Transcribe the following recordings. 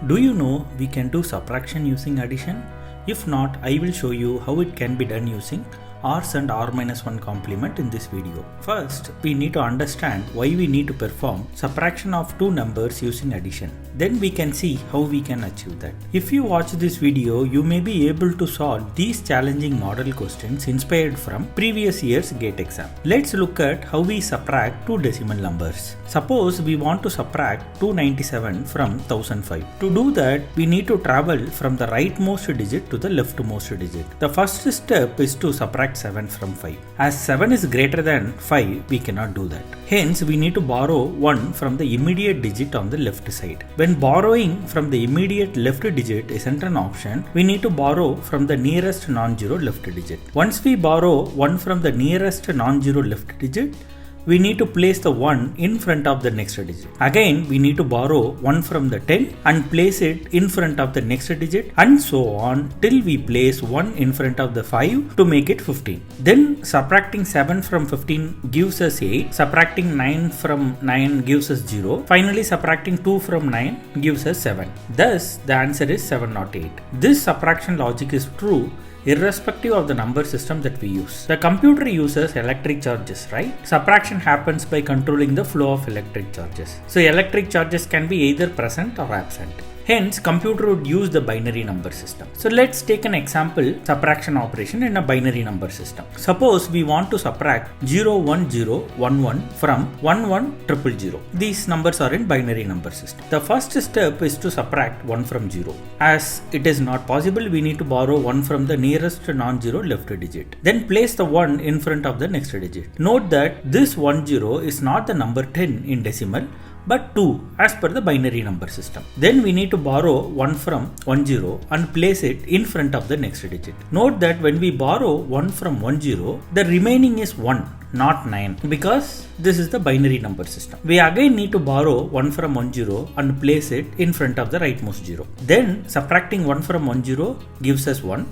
Do you know we can do subtraction using addition? If not, I will show you how it can be done using r's and r-1 complement in this video. First, we need to understand why we need to perform subtraction of two numbers using addition. Then we can see how we can achieve that. If you watch this video, you may be able to solve these challenging model questions inspired from previous year's GATE exam. Let's look at how we subtract two decimal numbers. Suppose we want to subtract 297 from 1005. To do that, we need to travel from the rightmost digit to the leftmost digit. The first step is to subtract 7 from 5. As 7 is greater than 5, we cannot do that. Hence, we need to borrow 1 from the immediate digit on the left side. When borrowing from the immediate left digit isn't an option, we need to borrow from the nearest non-zero left digit. Once we borrow 1 from the nearest non-zero left digit, we need to place the 1 in front of the next digit. Again, we need to borrow 1 from the 10 and place it in front of the next digit, and so on till we place 1 in front of the 5 to make it 15. Then subtracting 7 from 15 gives us 8, subtracting 9 from 9 gives us 0, finally subtracting 2 from 9 gives us 7. Thus, the answer is 708. This subtraction logic is true irrespective of the number system that we use. The computer uses electric charges, right? Subtraction happens by controlling the flow of electric charges. So electric charges can be either present or absent. Hence, computer would use the binary number system. So let's take an example subtraction operation in a binary number system. Suppose we want to subtract 01011 from 11000. These numbers are in binary number system. The first step is to subtract 1 from 0. As it is not possible, we need to borrow 1 from the nearest non-zero left digit. Then place the 1 in front of the next digit. Note that this 10 is not the number 10 in decimal, but 2 as per the binary number system. Then we need to borrow 1 from 10 and place it in front of the next digit. Note that when we borrow 1 from 10, the remaining is 1, not 9, because this is the binary number system. We again need to borrow 1 from 10 and place it in front of the rightmost 0. Then subtracting 1 from 10 gives us 1.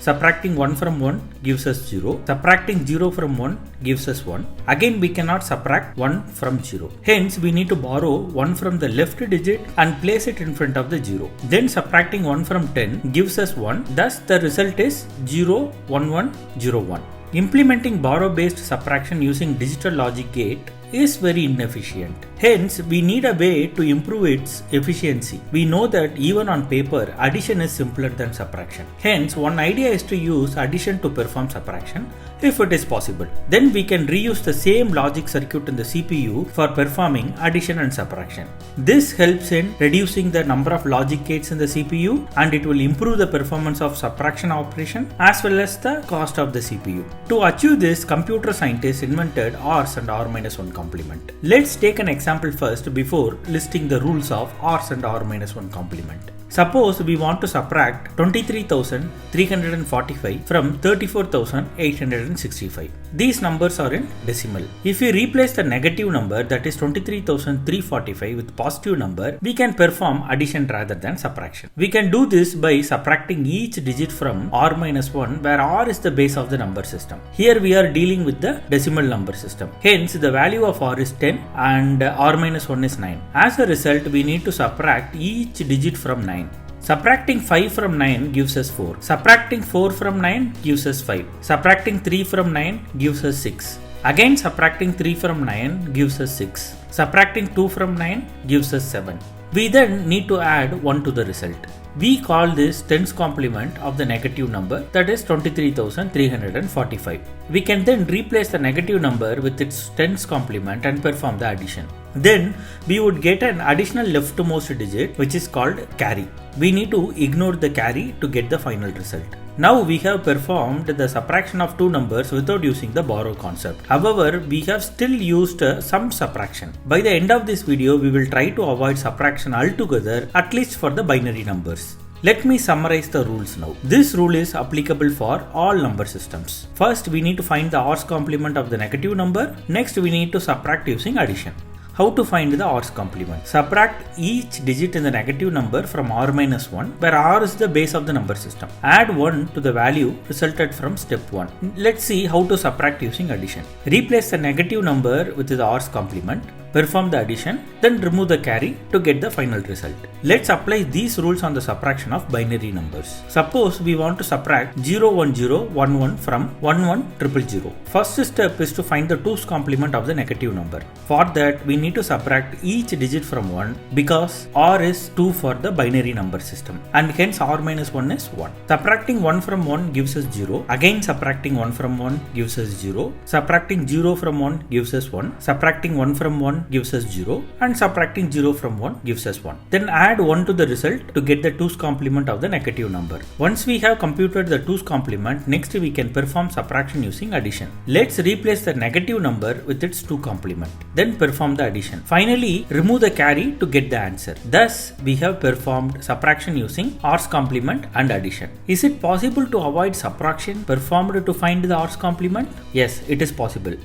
Subtracting 1 from 1 gives us 0. Subtracting 0 from 1 gives us 1. Again, we cannot subtract 1 from 0. Hence, we need to borrow 1 from the left digit and place it in front of the 0. Then subtracting 1 from 10 gives us 1. Thus, the result is 0, 1, 1, 0, 1. Implementing borrow-based subtraction using digital logic gate is very inefficient. Hence, we need a way to improve its efficiency. We know that even on paper, addition is simpler than subtraction. Hence, one idea is to use addition to perform subtraction if it is possible. Then we can reuse the same logic circuit in the CPU for performing addition and subtraction. This helps in reducing the number of logic gates in the CPU, and it will improve the performance of subtraction operation as well as the cost of the CPU. To achieve this, computer scientists invented r's and r-1 complement. Let's take an example first before listing the rules of r's and r-1 complement. Suppose we want to subtract 23,345 from 34,865. These numbers are in decimal. If we replace the negative number, that is 23,345, with positive number, we can perform addition rather than subtraction. We can do this by subtracting each digit from r-1, where r is the base of the number system. Here we are dealing with the decimal number system. Hence, the value of r is 10 and r-1 is 9. As a result, we need to subtract each digit from 9. Subtracting 5 from 9 gives us 4. Subtracting 4 from 9 gives us 5. Subtracting 3 from 9 gives us 6. Again, subtracting 3 from 9 gives us 6. Subtracting 2 from 9 gives us 7. We then need to add 1 to the result. We call this tens complement of the negative number, that is 23,345. We can then replace the negative number with its tens complement and perform the addition. Then we would get an additional leftmost digit, which is called carry. We need to ignore the carry to get the final result. Now we have performed the subtraction of two numbers without using the borrow concept. However, we have still used some subtraction. By the end of this video, we will try to avoid subtraction altogether, at least for the binary numbers. Let me summarize the rules now. This rule is applicable for all number systems. First, we need to find the r's complement of the negative number. Next, we need to subtract using addition. How to find the r's complement? Subtract each digit in the negative number from r-1, where r is the base of the number system. Add 1 to the value resulted from step 1. Let's see how to subtract using addition. Replace the negative number with the r's complement. perform the addition, then remove the carry to get the final result. Let's apply these rules on the subtraction of binary numbers. Suppose we want to subtract 01011 from 11000. First step is to find the 2's complement of the negative number. For that, we need to subtract each digit from 1 because r is 2 for the binary number system and hence r minus 1 is 1. Subtracting 1 from 1 gives us 0. Again subtracting 1 from 1 gives us 0. Subtracting 0 from 1 gives us 1. Subtracting 1 from 1 gives us 0 and subtracting 0 from 1 gives us 1. Then add 1 to the result to get the 2's complement of the negative number. Once we have computed the 2's complement, next we can perform subtraction using addition. Let's replace the negative number with its 2 complement. Then perform the addition. Finally, remove the carry to get the answer. Thus, we have performed subtraction using r's complement and addition. Is it possible to avoid subtraction performed to find the r's complement? Yes, it is possible,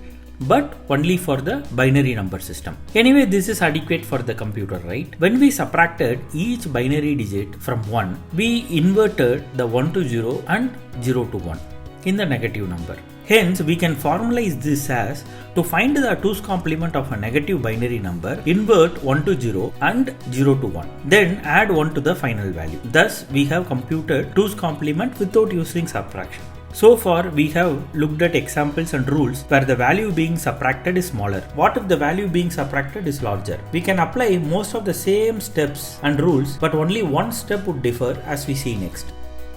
but only for the binary number system. Anyway, this is adequate for the computer, right? When we subtracted each binary digit from 1, we inverted the 1 to 0 and 0 to 1 in the negative number. Hence, we can formalize this as to find the 2's complement of a negative binary number, invert 1 to 0 and 0 to 1. Then add 1 to the final value. Thus, we have computed 2's complement without using subtraction. So far, we have looked at examples and rules where the value being subtracted is smaller. What if the value being subtracted is larger? We can apply most of the same steps and rules, but only one step would differ as we see next.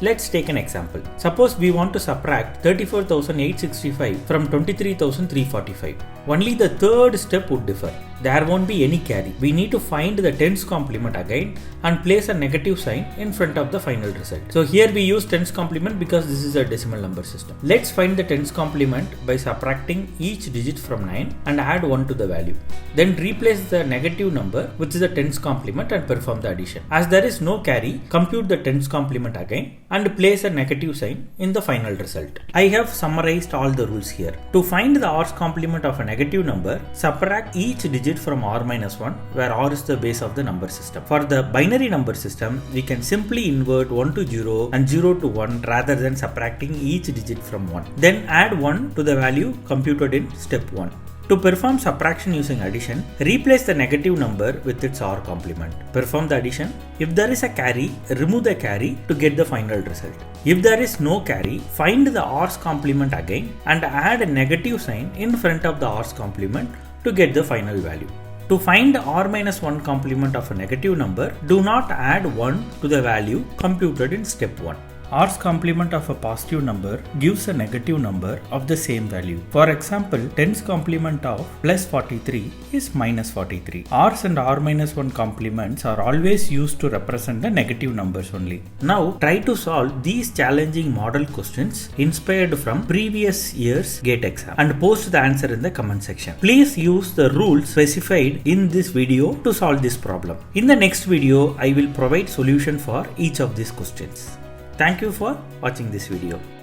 Let's take an example. Suppose we want to subtract 34,865 from 23,345. Only the third step would differ. There won't be any carry. We need to find the 10's complement again and place a negative sign in front of the final result. So here we use 10's complement because this is a decimal number system. Let's find the 10's complement by subtracting each digit from 9 and add 1 to the value. Then replace the negative number with the 10's complement and perform the addition. As there is no carry, compute the 10's complement again and place a negative sign in the final result. I have summarized all the rules here. To find the r's complement of a negative number, subtract each digit from r minus 1, where r is the base of the number system. For the binary number system, we can simply invert 1 to 0 and 0 to 1 rather than subtracting each digit from 1. Then add 1 to the value computed in step 1. To perform subtraction using addition, replace the negative number with its r complement. Perform the addition. If there is a carry, remove the carry to get the final result. If there is no carry, find the r's complement again and add a negative sign in front of the r's complement to get the final value. To find r minus 1 complement of a negative number, do not add 1 to the value computed in step 1. R's complement of a positive number gives a negative number of the same value. For example, 10's complement of plus 43 is minus 43. R's and r minus 1 complements are always used to represent the negative numbers only. Now try to solve these challenging model questions inspired from previous year's GATE exam and post the answer in the comment section. Please use the rules specified in this video to solve this problem. In the next video, I will provide solution for each of these questions. Thank you for watching this video.